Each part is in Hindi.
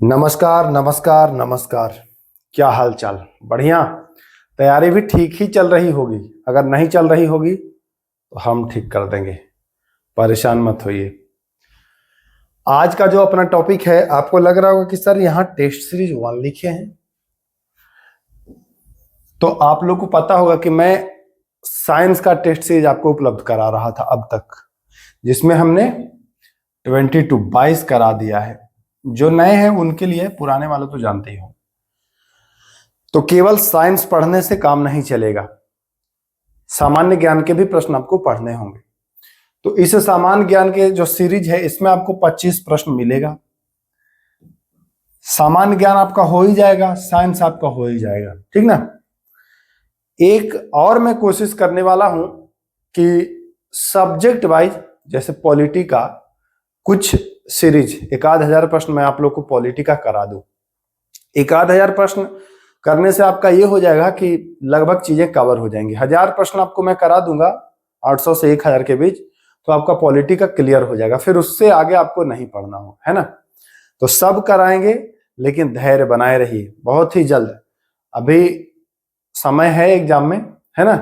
नमस्कार नमस्कार नमस्कार। क्या हाल चाल? बढ़िया। तैयारी भी ठीक ही चल रही होगी। अगर नहीं चल रही होगी तो हम ठीक कर देंगे, परेशान मत होइए। आज का जो अपना टॉपिक है, आपको लग रहा होगा कि सर यहाँ टेस्ट सीरीज 1 लिखे हैं, तो आप लोग को पता होगा कि मैं साइंस का टेस्ट सीरीज आपको उपलब्ध करा रहा था अब तक, जिसमें हमने 22 करा दिया है। जो नए हैं उनके लिए, पुराने वाले तो जानते ही हो। तो केवल साइंस पढ़ने से काम नहीं चलेगा, सामान्य ज्ञान के भी प्रश्न आपको पढ़ने होंगे। तो इस सामान्य ज्ञान के जो सीरीज है, इसमें आपको 25 प्रश्न मिलेगा। सामान्य ज्ञान आपका हो ही जाएगा, साइंस आपका हो ही जाएगा, ठीक ना। एक और मैं कोशिश करने वाला हूं कि सब्जेक्ट वाइज, जैसे पॉलिटी का कुछ सीरीज 1000 प्रश्न मैं आप लोग को पॉलिटी का करा दूं। 1000 प्रश्न करने से आपका ये हो जाएगा कि लगभग चीजें कवर हो जाएंगी। 1000 प्रश्न आपको मैं करा दूंगा 800 से 1000 के बीच, तो आपका पॉलिटी का क्लियर हो जाएगा। फिर उससे आगे आपको नहीं पढ़ना हो, है ना। तो सब कराएंगे, लेकिन धैर्य बनाए रहिए। बहुत ही जल्द, अभी समय है एग्जाम में, है ना।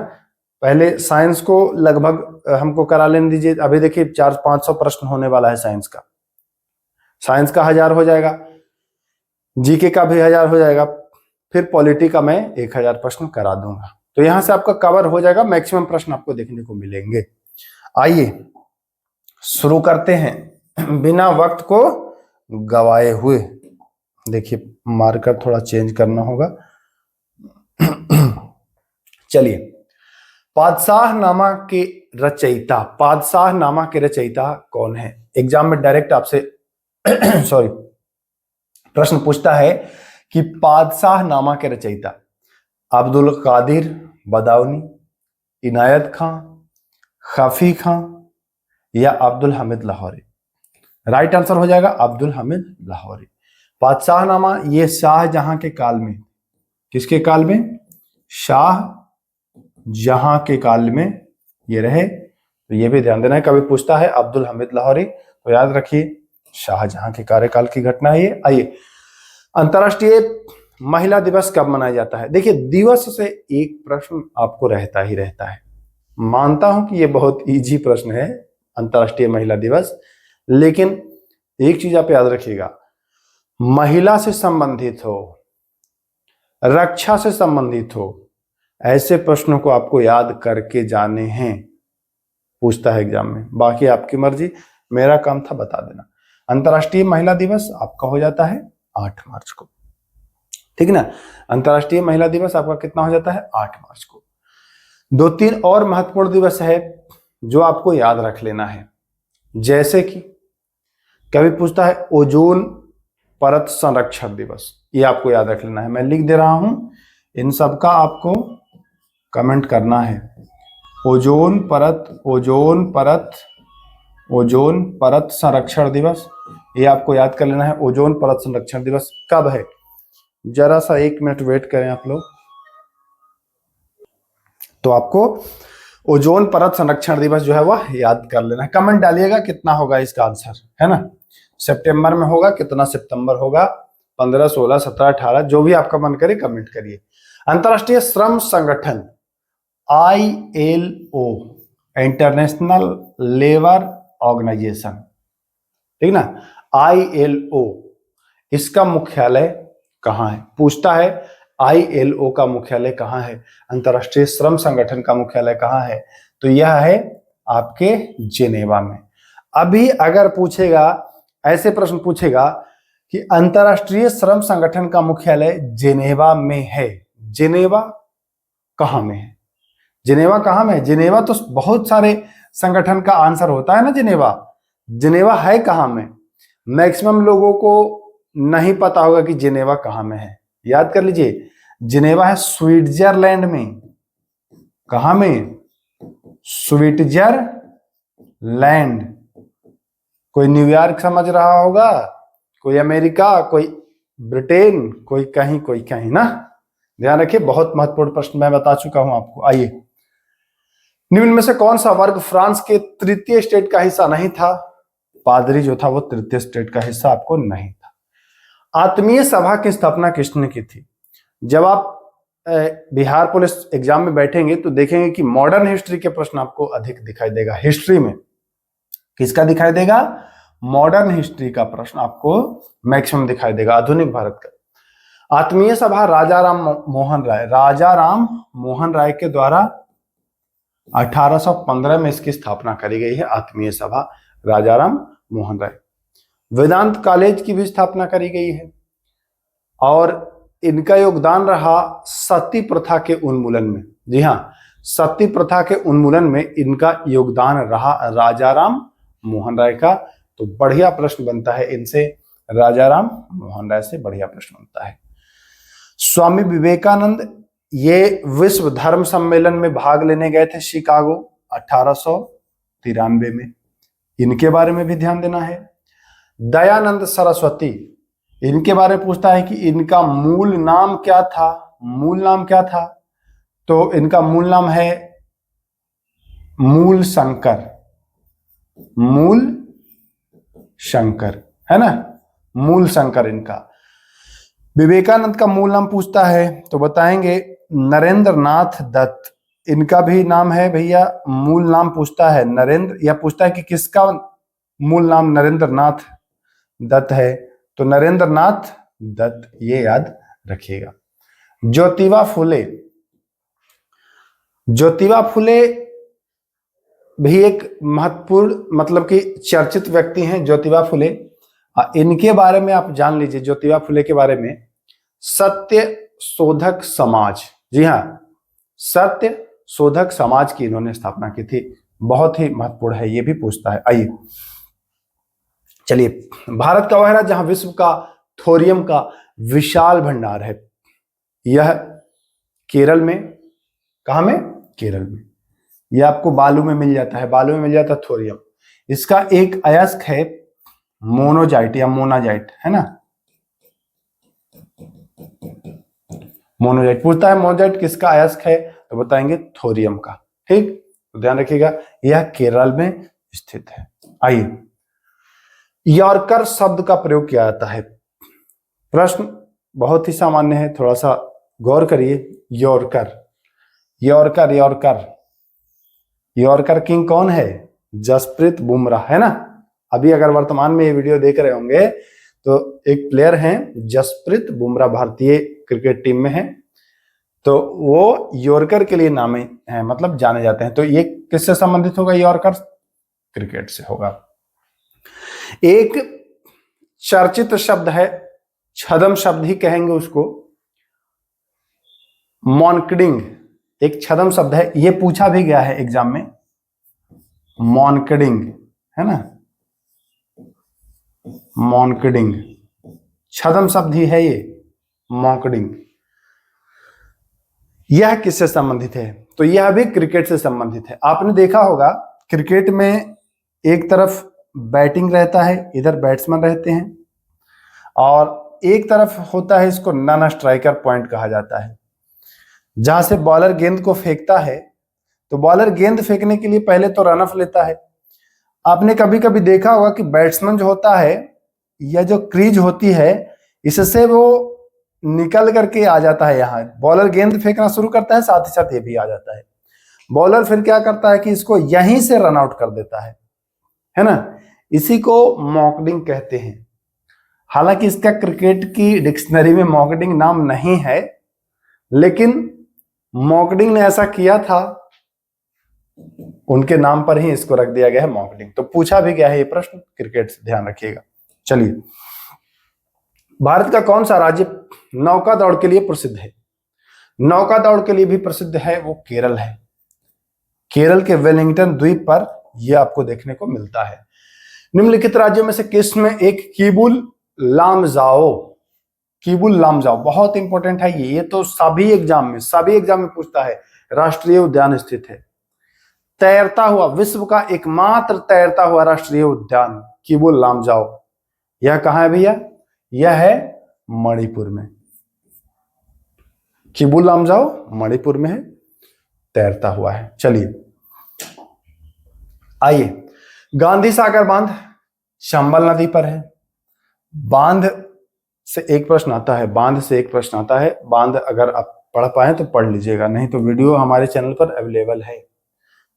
पहले साइंस को लगभग हमको करा लेने दीजिए। अभी देखिए 400-500 प्रश्न होने वाला है साइंस का। साइंस का 1000 हो जाएगा, जीके का भी 1000 हो जाएगा, फिर पॉलिटी का मैं 1000 प्रश्न करा दूंगा। तो यहां से आपका कवर हो जाएगा, मैक्सिमम प्रश्न आपको देखने को मिलेंगे। आइए शुरू करते हैं बिना वक्त को गवाए हुए। देखिए मार्कर थोड़ा चेंज करना होगा। चलिए, पादशाहनामा के रचयिता कौन है? एग्जाम में डायरेक्ट आपसे सॉरी प्रश्न पूछता है कि पादशाहनामा के रचयिता अब्दुल कादिर बदाऊनी, इनायत खां, खफी खां या अब्दुल हमीद लाहौरी। राइट आंसर हो जाएगा अब्दुल हमीद लाहौरी। पादशाहनामा ये शाहजहां के काल में, किसके काल में? शाहजहां के काल में ये रहे। तो ये भी ध्यान देना है, कभी पूछता है अब्दुल हमीद लाहौरी तो याद रखिए शाहजहां के कार्यकाल की घटना है ये। आइए, अंतर्राष्ट्रीय महिला दिवस कब मनाया जाता है? देखिए, दिवस से एक प्रश्न आपको रहता ही रहता है। मानता हूं कि ये बहुत इजी प्रश्न है, अंतर्राष्ट्रीय महिला दिवस, लेकिन एक चीज आप याद रखिएगा, महिला से संबंधित हो, रक्षा से संबंधित हो, ऐसे प्रश्नों को आपको याद करके जाने हैं। पूछता है एग्जाम में, बाकी आपकी मर्जी, मेरा काम था बता देना। अंतर्राष्ट्रीय महिला दिवस आपका हो जाता है 8 मार्च को, ठीक ना। अंतर्राष्ट्रीय महिला दिवस आपका कितना हो जाता है? 8 मार्च को। 2-3 और महत्वपूर्ण दिवस है जो आपको याद रख लेना है, जैसे कि कभी पूछता है ओजोन परत संरक्षण दिवस, ये आपको याद रख लेना है। मैं लिख दे रहा हूं, इन सब का आपको कमेंट करना है। ओजोन परत संरक्षण दिवस, ये आपको याद कर लेना है। ओजोन परत संरक्षण दिवस कब है? जरा सा 1 मिनट वेट करें आप लोग, तो आपको ओजोन परत संरक्षण दिवस जो है वह याद कर लेना है। कमेंट डालिएगा कितना होगा इसका आंसर, है ना। सितंबर में होगा, कितना सितंबर होगा? 15, 16, 17, 18, जो भी आपका मन करे कमेंट करिए। अंतर्राष्ट्रीय श्रम संगठन ILO, इंटरनेशनल लेबर ऑर्गेनाइजेशन, ठीक ना, ILO, इसका मुख्यालय कहाँ है? पूछता है ILO का मुख्यालय कहाँ है, अंतर्राष्ट्रीय श्रम संगठन का मुख्यालय कहाँ है? तो यह है आपके जिनेवा में। अभी अगर पूछेगा, ऐसे प्रश्न पूछेगा कि अंतर्राष्ट्रीय श्रम संगठन का मुख्यालय जिनेवा में है, जिनेवा कहाँ में है? जिनेवा कहाँ में है? जिनेवा तो बहुत सारे संगठन का आंसर होता है ना। जिनेवा है कहाँ में? मैक्सिमम लोगों को नहीं पता होगा कि जिनेवा कहाँ में है। याद कर लीजिए, जिनेवा है स्विट्जरलैंड में। कहाँ में? स्विट्जरलैंड। कोई न्यूयॉर्क समझ रहा होगा, कोई अमेरिका, कोई ब्रिटेन, कोई कहीं ना। ध्यान रखिए, बहुत महत्वपूर्ण प्रश्न मैं बता चुका हूं आपको। आइए, निम्न में से कौन सा वर्ग फ्रांस के तृतीय स्टेट का हिस्सा नहीं था? पादरी जो था वो तृतीय स्टेट का हिस्सा आपको नहीं था। आत्मीय सभा की स्थापना किसने की थी? जब आप बिहार पुलिस एग्जाम में बैठेंगे तो देखेंगे कि मॉडर्न हिस्ट्री के प्रश्न आपको अधिक दिखाई देगा। हिस्ट्री में किसका दिखाई देगा? मॉडर्न हिस्ट्री का प्रश्न आपको मैक्सिमम दिखाई देगा, आधुनिक भारत का। आत्मीय सभा राजा राम मोहन राय के द्वारा 1815 में इसकी स्थापना करी गई है। आत्मीय सभा राजा राम मोहन राय। वेदांत कॉलेज की भी स्थापना करी गई है और इनका योगदान रहा सती प्रथा के उन्मूलन में। जी हाँ, सती प्रथा के उन्मूलन में इनका योगदान रहा राजा राम मोहन राय का। तो बढ़िया प्रश्न बनता है इनसे, राजा राम मोहन राय से बढ़िया प्रश्न बनता है। स्वामी विवेकानंद ये विश्व धर्म सम्मेलन में भाग लेने गए थे शिकागो 1893 में, इनके बारे में भी ध्यान देना है। दयानंद सरस्वती, इनके बारे में पूछता है कि इनका मूल नाम क्या था? मूल नाम क्या था? तो इनका मूल नाम है मूल शंकर। मूल शंकर है ना, मूल शंकर इनका। विवेकानंद का मूल नाम पूछता है तो बताएंगे नरेंद्र नाथ दत्त। इनका भी नाम है भैया, मूल नाम पूछता है नरेंद्र, या पूछता है कि किसका मूल नाम नरेंद्र नाथ दत्त है, तो नरेंद्र नाथ दत्त, ये याद रखिएगा। ज्योतिबा फुले, ज्योतिबा फुले भी एक महत्वपूर्ण मतलब कि चर्चित व्यक्ति हैं ज्योतिबा फुले। इनके बारे में आप जान लीजिए, ज्योतिबा फुले के बारे में। सत्य शोधक समाज, जी हाँ, सत्य शोधक समाज की इन्होंने स्थापना की थी, बहुत ही महत्वपूर्ण है, ये भी पूछता है। आइए चलिए, भारत का वह राज्य जहां विश्व का थोरियम का विशाल भंडार है, यह केरल में। कहां में? केरल में। यह आपको बालू में मिल जाता है, बालू में मिल जाता है थोरियम। इसका एक अयस्क है मोनोजाइट या मोनाजाइट, है ना, मोनोजाइट। पूछता है मोनोजाइट किसका अयस्क है, तो बताएंगे थोरियम का। ठीक, तो ध्यान रखिएगा, यह केरल में स्थित है। आइए, यॉर्कर शब्द का प्रयोग किया जाता है। प्रश्न बहुत ही सामान्य है, थोड़ा सा गौर करिए। Yorker, yorker, yorker, yorker king कौन है? जसप्रीत बुमराह, है ना। अभी अगर वर्तमान में ये वीडियो देख रहे होंगे तो एक प्लेयर हैं जसप्रीत बुमराह, भारतीय क्रिकेट टीम में है, तो वो यॉर्कर के लिए नामे हैं, मतलब जाने जाते हैं। तो ये किससे संबंधित होगा? यॉर्कर क्रिकेट से होगा। एक चर्चित शब्द है, छद्म शब्द ही कहेंगे उसको, मॉन्कडिंग, एक छद्म शब्द है, ये पूछा भी गया है एग्जाम में। मॉन्कडिंग, है ना, मॉन्कडिंग छद्म शब्द ही है ये, मॉन्कडिंग। यह किससे संबंधित है? तो यह भी क्रिकेट से संबंधित है। आपने देखा होगा क्रिकेट में एक तरफ बैटिंग रहता है, इधर बैट्समैन रहते हैं, और एक तरफ होता है, इसको नॉन स्ट्राइकर पॉइंट कहा जाता है, जहां से बॉलर गेंद को फेंकता है। तो बॉलर गेंद फेंकने के लिए पहले तो रन ऑफ लेता है। आपने कभी कभी देखा होगा कि बैट्समैन जो होता है, या जो क्रीज होती है, इससे वो निकल करके आ जाता है यहाँ, बॉलर गेंद फेंकना शुरू करता है, साथ ही साथ ये भी आ जाता है। बॉलर फिर क्या करता है कि इसको यहीं से रन आउट कर देता है ना। इसी को मॉन्कडिंग कहते हैं। हालांकि इसका क्रिकेट की डिक्शनरी में मॉन्कडिंग नाम नहीं है, लेकिन मॉन्कडिंग ने ऐसा किया था, उनके नाम पर ही इसको रख दिया गया है मॉन्कडिंग। तो पूछा भी गया है ये प्रश्न क्रिकेट से, ध्यान रखिएगा। चलिए, भारत का कौन सा राज्य नौका दौड़ के लिए प्रसिद्ध है? नौका दौड़ के लिए भी प्रसिद्ध है वो केरल है। केरल के वेलिंगटन द्वीप पर यह आपको देखने को मिलता है। निम्नलिखित राज्यों में से किस में एक किबुल लामजाओ, किबुल लामजाओ बहुत इंपॉर्टेंट है ये तो सभी एग्जाम में पूछता है, राष्ट्रीय उद्यान स्थित है। तैरता हुआ, विश्व का एकमात्र तैरता हुआ राष्ट्रीय उद्यान किबुल लामजाओ, यह कहां है भैया? यह है मणिपुर में। किबुल लामजाओ मणिपुर में है, तैरता हुआ है। चलिए आइए, गांधी सागर बांध चंबल नदी पर है। बांध से एक प्रश्न आता है, बांध से एक प्रश्न आता है। बांध अगर आप पढ़ पाए तो पढ़ लीजिएगा, नहीं तो वीडियो हमारे चैनल पर अवेलेबल है।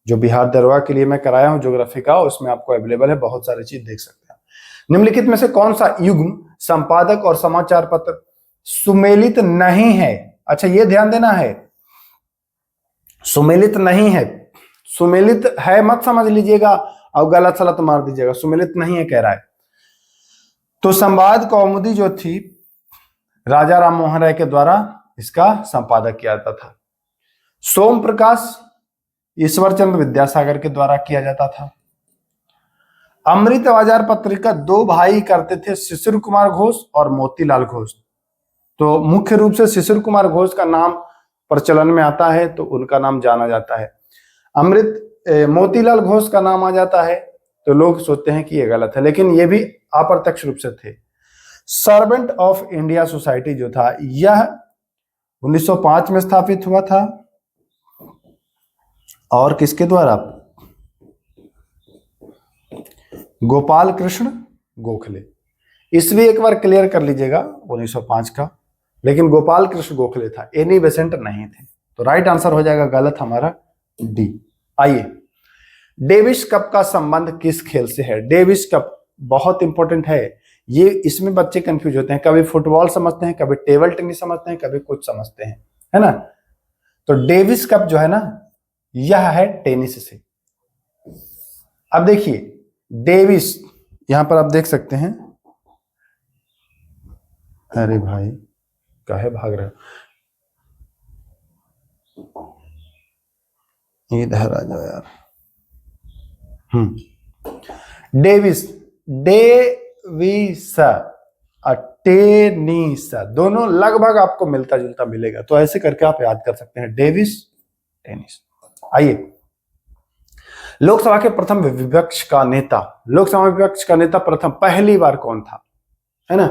जो बिहार दरोगा के लिए मैं कराया हूं ज्योग्राफी का, उसमें आपको अवेलेबल है, बहुत सारी चीज देख सकते हैं। निम्नलिखित में से कौन सा युग्म संपादक और समाचार पत्र सुमेलित नहीं है? अच्छा, ये ध्यान देना है, सुमेलित नहीं है। सुमेलित है मत समझ लीजिएगा और गलत सलत मार दीजिएगा, सुमेलित नहीं है कह रहा है। तो संवाद कौमुदी जो थी राजा राम मोहन राय के द्वारा इसका संपादक किया जाता था। सोम प्रकाश ईश्वरचंद्र विद्यासागर के द्वारा किया जाता था। अमृत बाजार पत्रिका दो भाई करते थे, शिशिर कुमार घोष और मोतीलाल घोष। तो मुख्य रूप से शिशिर कुमार घोष का नाम प्रचलन में आता है, तो उनका नाम जाना जाता है। मोतीलाल घोष का नाम आ जाता है तो लोग सोचते हैं कि ये गलत है, लेकिन ये भी अप्रत्यक्ष रूप से थे। सर्वेंट ऑफ इंडिया सोसाइटी जो था यह 1905 में स्थापित हुआ था, और किसके द्वारा? गोपाल कृष्ण गोखले। इसलिए एक बार क्लियर कर लीजिएगा 1905 का, लेकिन गोपाल कृष्ण गोखले था, एनी बेसेंट नहीं थे। तो राइट आंसर हो जाएगा गलत हमारा डी। आइए, डेविस कप का संबंध किस खेल से है? डेविस कप बहुत इंपॉर्टेंट है, ये इसमें बच्चे कंफ्यूज होते हैं, कभी फुटबॉल समझते हैं, कभी टेबल टेनिस समझते हैं, कभी कुछ समझते हैं, है ना। तो डेविस कप जो है ना, यह है टेनिस से। अब देखिए डेविस, यहां पर आप देख सकते हैं, अरे भाई काहे भाग रहे हो, इधर आ जाओ यार। डेविस, डेविस और टेनिस दोनों लगभग आपको मिलता जुलता मिलेगा, तो ऐसे करके आप याद कर सकते हैं, डेविस टेनिस। आइए, लोकसभा के प्रथम विपक्ष का नेता, लोकसभा विपक्ष का नेता प्रथम पहली बार कौन था, है ना?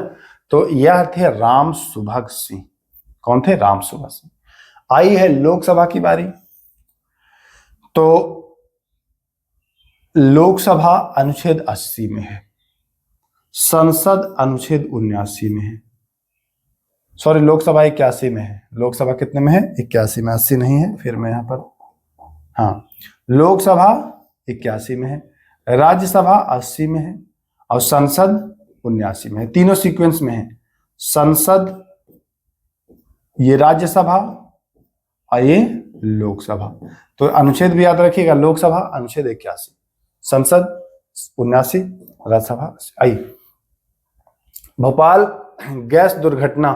तो यह थे राम सुभग सिंह। कौन थे? राम सुभग सिंह। आई है लोकसभा की बारी। तो लोकसभा अनुच्छेद 80 में है, संसद अनुच्छेद 79 में है, सॉरी लोकसभा 81 में है। लोकसभा कितने में है? 81 में, 80 नहीं है, फिर मैं यहां पर, हाँ, लोकसभा 81 में है, राज्यसभा 80 में है और संसद 79 में है। तीनों सीक्वेंस में है, संसद, ये राज्यसभा और ये लोकसभा। तो अनुच्छेद भी याद रखिएगा, लोकसभा अनुच्छेद 81, संसद 79, राज्यसभा 80। आइए, भोपाल गैस दुर्घटना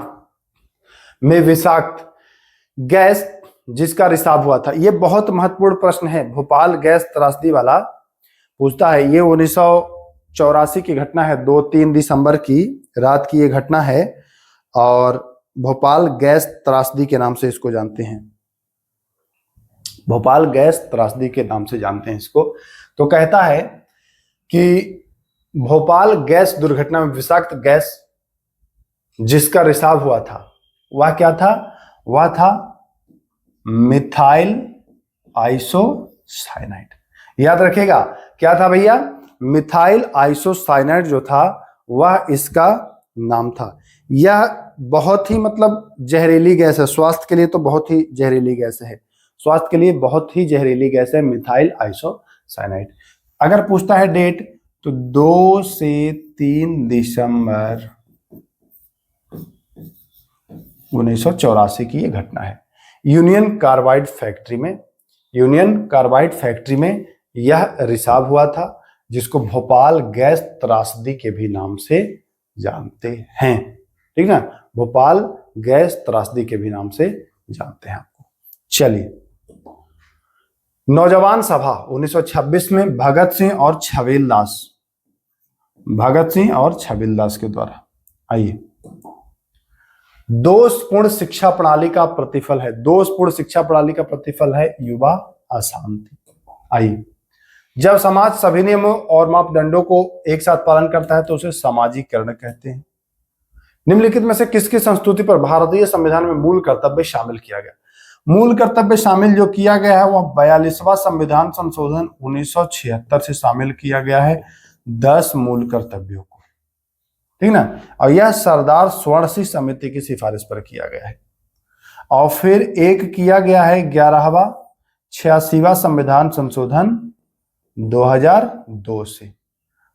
में विषाक्त गैस जिसका रिसाव हुआ था, यह बहुत महत्वपूर्ण प्रश्न है। भोपाल गैस त्रासदी वाला पूछता है, ये 1984 की घटना है, 2-3 दिसंबर की रात की ये घटना है, और भोपाल गैस त्रासदी के नाम से इसको जानते हैं। भोपाल गैस त्रासदी के नाम से जानते हैं इसको। तो कहता है कि भोपाल गैस दुर्घटना में विषाक्त गैस जिसका रिसाव हुआ था वह क्या था? वह था मिथाइल आइसोसाइनाइड। याद रखिएगा, क्या था भैया? मिथाइल आइसोसाइनाइड जो था वह इसका नाम था। यह बहुत ही मतलब जहरीली गैस है, स्वास्थ्य के लिए तो बहुत ही जहरीली गैस है, स्वास्थ्य के लिए बहुत ही जहरीली गैस है मिथाइल आइसोसाइनाइड। अगर पूछता है डेट, तो 2 से 3 दिसंबर 1984 की यह घटना है। यूनियन कार्बाइड फैक्ट्री में, यूनियन कार्बाइड फैक्ट्री में यह रिसाव हुआ था, जिसको भोपाल गैस त्रासदी के भी नाम से जानते हैं। ठीक ना, भोपाल गैस त्रासदी के भी नाम से जानते हैं आपको। चलिए, नौजवान सभा 1926 में भगत सिंह और छबीलदास, भगत सिंह और छबीलदास के द्वारा। आइए, दोषपूर्ण शिक्षा प्रणाली का प्रतिफल है, दोषपूर्ण शिक्षा प्रणाली का प्रतिफल है युवा अशांति। आइए, जब समाज सभी नियमों और मापदंडों को एक साथ पालन करता है तो उसे सामाजिकरण कहते हैं। निम्नलिखित में से किसकी संस्तुति पर भारतीय संविधान में मूल कर्तव्य शामिल किया गया? मूल कर्तव्य शामिल जो किया गया है वह 42वां संविधान संशोधन 1976 से शामिल किया गया है, 10 मूल कर्तव्यों को। ठीक ना। और यह सरदार स्वर्ण सिंह समिति की सिफारिश पर किया गया है। और फिर एक किया गया है 11वां 86वां संविधान संशोधन 2002 से।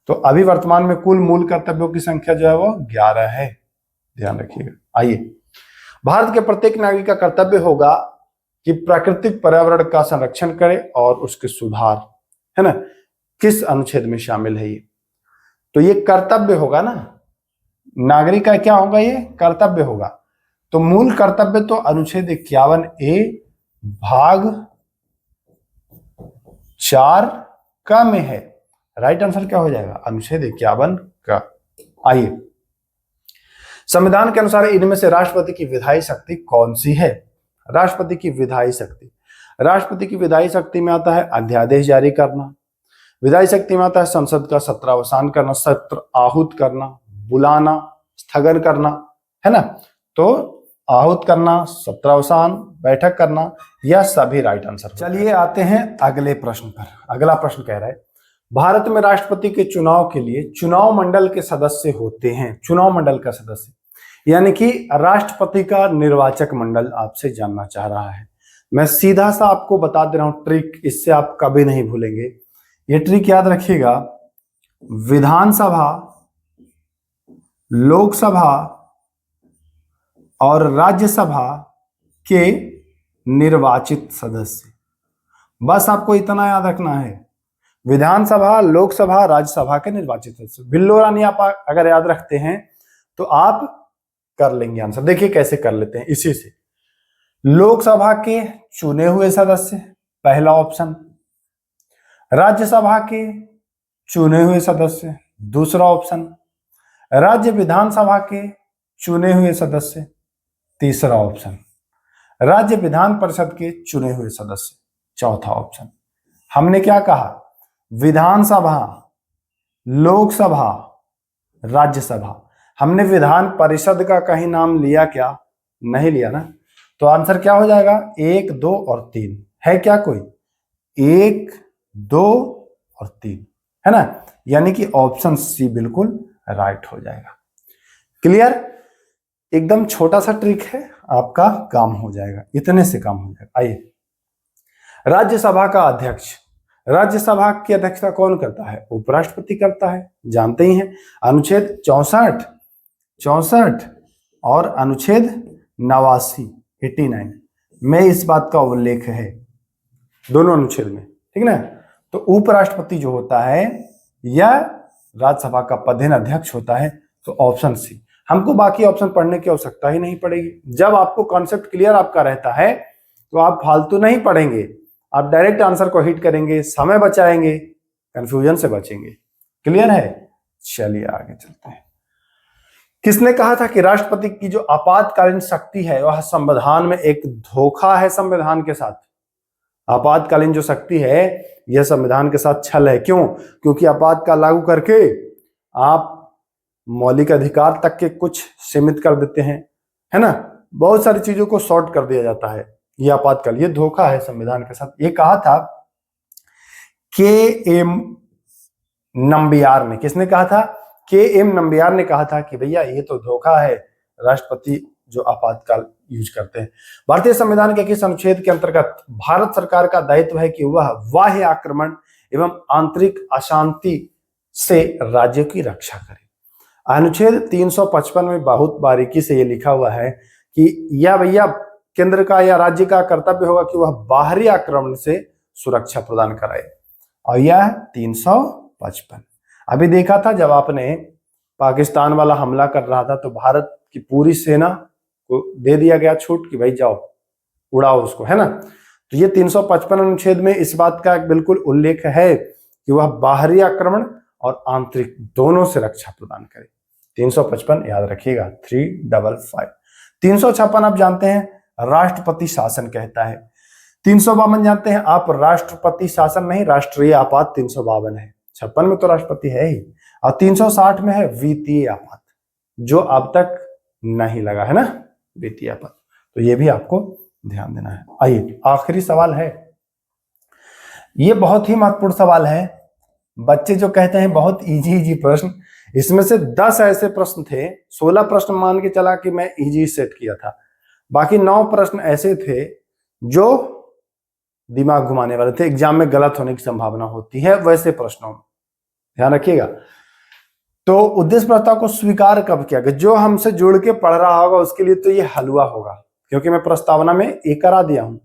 तो अभी वर्तमान में कुल मूल कर्तव्यों की संख्या जो है वो 11 है, ध्यान रखिएगा। आइए, भारत के प्रत्येक नागरिक का कर्तव्य होगा कि प्राकृतिक पर्यावरण का संरक्षण करे और उसके सुधार, है ना। किस अनुच्छेद में शामिल है ये? तो ये कर्तव्य होगा ना, नागरिक का क्या होगा, ये कर्तव्य होगा। तो मूल कर्तव्य तो अनुच्छेद 51A भाग 4 का में है। राइट आंसर क्या हो जाएगा? अनुच्छेद 51 का। आइए, संविधान के अनुसार इनमें से राष्ट्रपति की विधायी शक्ति कौन सी है? राष्ट्रपति की विधायी शक्ति, राष्ट्रपति की विधायी शक्ति में आता है अध्यादेश जारी करना, विधायी शक्ति में आता है संसद का सत्रावसान करना, सत्र आहूत करना, बुलाना, स्थगन करना, है ना। तो आहूत करना, सत्रावसान, बैठक करना, यह सभी राइट आंसर। चलिए आते हैं अगले प्रश्न पर। अगला प्रश्न कह रहा है, भारत में राष्ट्रपति के चुनाव के लिए चुनाव मंडल के सदस्य होते हैं। चुनाव मंडल का सदस्य यानी कि राष्ट्रपति का निर्वाचक मंडल आपसे जानना चाह रहा है। मैं सीधा सा आपको बता दे रहा हूं ट्रिक, इससे आप कभी नहीं भूलेंगे। ये ट्रिक याद रखिएगा, विधानसभा, लोकसभा और राज्यसभा के निर्वाचित सदस्य, बस आपको इतना याद रखना है। विधानसभा, लोकसभा, राज्यसभा के निर्वाचित सदस्य। बिल्लो रानी आप अगर याद रखते हैं तो आप कर लेंगे आंसर। देखिए कैसे कर लेते हैं इसी से। लोकसभा के चुने हुए सदस्य, पहला ऑप्शन। राज्यसभा के चुने हुए सदस्य, दूसरा ऑप्शन। राज्य विधानसभा के चुने हुए सदस्य, तीसरा ऑप्शन। राज्य विधान परिषद के चुने हुए सदस्य, चौथा ऑप्शन। हमने क्या कहा? विधानसभा, लोकसभा, राज्यसभा। हमने विधान परिषद का कहीं नाम लिया क्या? नहीं लिया ना। तो आंसर क्या हो जाएगा? 1, 2 और 3 है क्या कोई? 1, 2 और 3 है ना, यानी कि ऑप्शन सी बिल्कुल राइट हो जाएगा। क्लियर? एकदम छोटा सा ट्रिक है, आपका काम हो जाएगा, इतने से काम हो जाएगा। आइए, राज्यसभा का अध्यक्ष, राज्यसभा की अध्यक्षता कौन करता है? उपराष्ट्रपति करता है, जानते ही हैं। अनुच्छेद 64 और अनुच्छेद 89 में इस बात का उल्लेख है, दोनों अनुच्छेद में, ठीक ना। तो उपराष्ट्रपति जो होता है यह राज्यसभा का पदेन अध्यक्ष होता है। तो ऑप्शन सी। हमको बाकी ऑप्शन पढ़ने की आवश्यकता ही नहीं पड़ेगी। जब आपको कॉन्सेप्ट क्लियर आपका रहता है तो आप फालतू नहीं पढ़ेंगे, आप डायरेक्ट आंसर को हिट करेंगे, समय बचाएंगे, कंफ्यूजन से बचेंगे। क्लियर है? चलिए आगे चलते हैं। किसने कहा था कि राष्ट्रपति की जो आपातकालीन शक्ति है वह संविधान में एक धोखा है संविधान के साथ? आपातकालीन जो शक्ति है यह संविधान के साथ छल है। क्यों? क्योंकि आपातकाल लागू करके आप मौलिक अधिकार तक के कुछ सीमित कर देते हैं, है ना। बहुत सारी चीजों को शॉर्ट कर दिया जाता है। यह आपातकाल, ये धोखा है संविधान के साथ। ये कहा था के.एम. नंबियार ने। किसने कहा था? के.एम. नंबियार ने कहा था कि भैया ये तो धोखा है, राष्ट्रपति जो आपातकाल यूज करते हैं। भारतीय संविधान के किस अनुच्छेद के अंतर्गत भारत सरकार का दायित्व है कि वह बाह्य आक्रमण एवं आंतरिक अशांति से राज्य की रक्षा करे? अनुच्छेद 355 में बहुत बारीकी से ये लिखा हुआ है कि यह भैया केंद्र का या राज्य का कर्तव्य होगा कि वह बाहरी आक्रमण से सुरक्षा प्रदान कराए। और यह 355 अभी देखा था जब आपने पाकिस्तान वाला हमला कर रहा था तो भारत की पूरी सेना को दे दिया गया छूट कि भाई जाओ उड़ाओ उसको, है ना। तो ये 355 अनुच्छेद में इस बात का बिल्कुल उल्लेख है कि वह बाहरी आक्रमण और आंतरिक दोनों से रक्षा प्रदान करे। 355 याद रखिएगा, 355। 356 आप जानते हैं राष्ट्रपति शासन कहता है। 352 जानते हैं आप, राष्ट्रपति शासन नहीं, राष्ट्रीय आपात 352 है। 56 में तो राष्ट्रपति है ही, और 360 में है वित्तीय आपात, जो अब तक नहीं लगा है ना, वित्तीय आपात। तो ये भी आपको ध्यान देना है। आइए आखिरी सवाल है, ये बहुत ही महत्वपूर्ण सवाल है। बच्चे जो कहते हैं बहुत इजी प्रश्न, इसमें से 10 ऐसे प्रश्न थे, 16 प्रश्न मान के चला कि मैं इजी सेट किया था, बाकी 9 प्रश्न ऐसे थे जो दिमाग घुमाने वाले थे, एग्जाम में गलत होने की संभावना होती है वैसे प्रश्नों में, ध्यान रखिएगा। तो उद्देश्य प्रस्ताव को स्वीकार कब किया गया? जो हमसे जुड़ के पढ़ रहा होगा उसके लिए तो ये हलवा होगा, क्योंकि मैं प्रस्तावना में एक करा दिया हूं।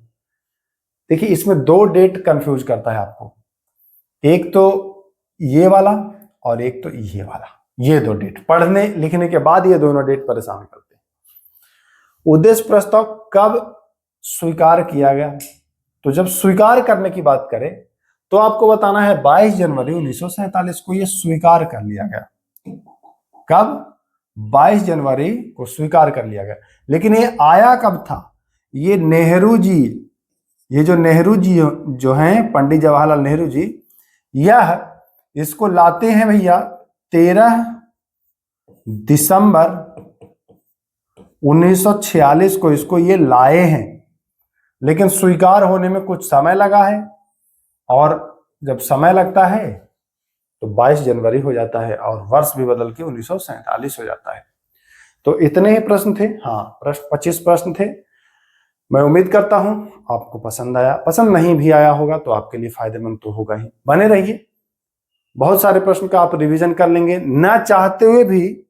देखिए इसमें 2 डेट कंफ्यूज करता है आपको, एक तो ये वाला और एक तो ये वाला, ये 2 डेट पढ़ने लिखने के बाद ये दोनों डेट परेशान करते हैं। उद्देश्य प्रस्ताव कब स्वीकार किया गया? तो जब स्वीकार करने की बात करें तो आपको बताना है 22 जनवरी 1947 को ये स्वीकार कर लिया गया। कब? 22 जनवरी को स्वीकार कर लिया गया। लेकिन ये आया कब था? ये नेहरू जी, ये जो नेहरू जी जो हैं, पंडित जवाहरलाल नेहरू जी, यह इसको लाते हैं भैया 13 दिसंबर 1946 को इसको ये लाए हैं, लेकिन स्वीकार होने में कुछ समय लगा है, और जब समय लगता है तो 22 जनवरी हो जाता है और वर्ष भी बदल के 1947 हो जाता है। तो इतने ही प्रश्न थे। हाँ, प्रश्न 25 प्रश्न थे। मैं उम्मीद करता हूं आपको पसंद आया। पसंद नहीं भी आया होगा तो आपके लिए फायदेमंद तो होगा ही। बने रहिए, बहुत सारे प्रश्न का आप रिवीजन कर लेंगे, ना चाहते हुए भी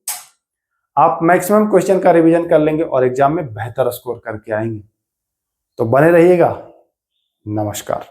आप मैक्सिमम क्वेश्चन का रिवीजन कर लेंगे और एग्जाम में बेहतर स्कोर करके आएंगे। तो बने रहिएगा। नमस्कार।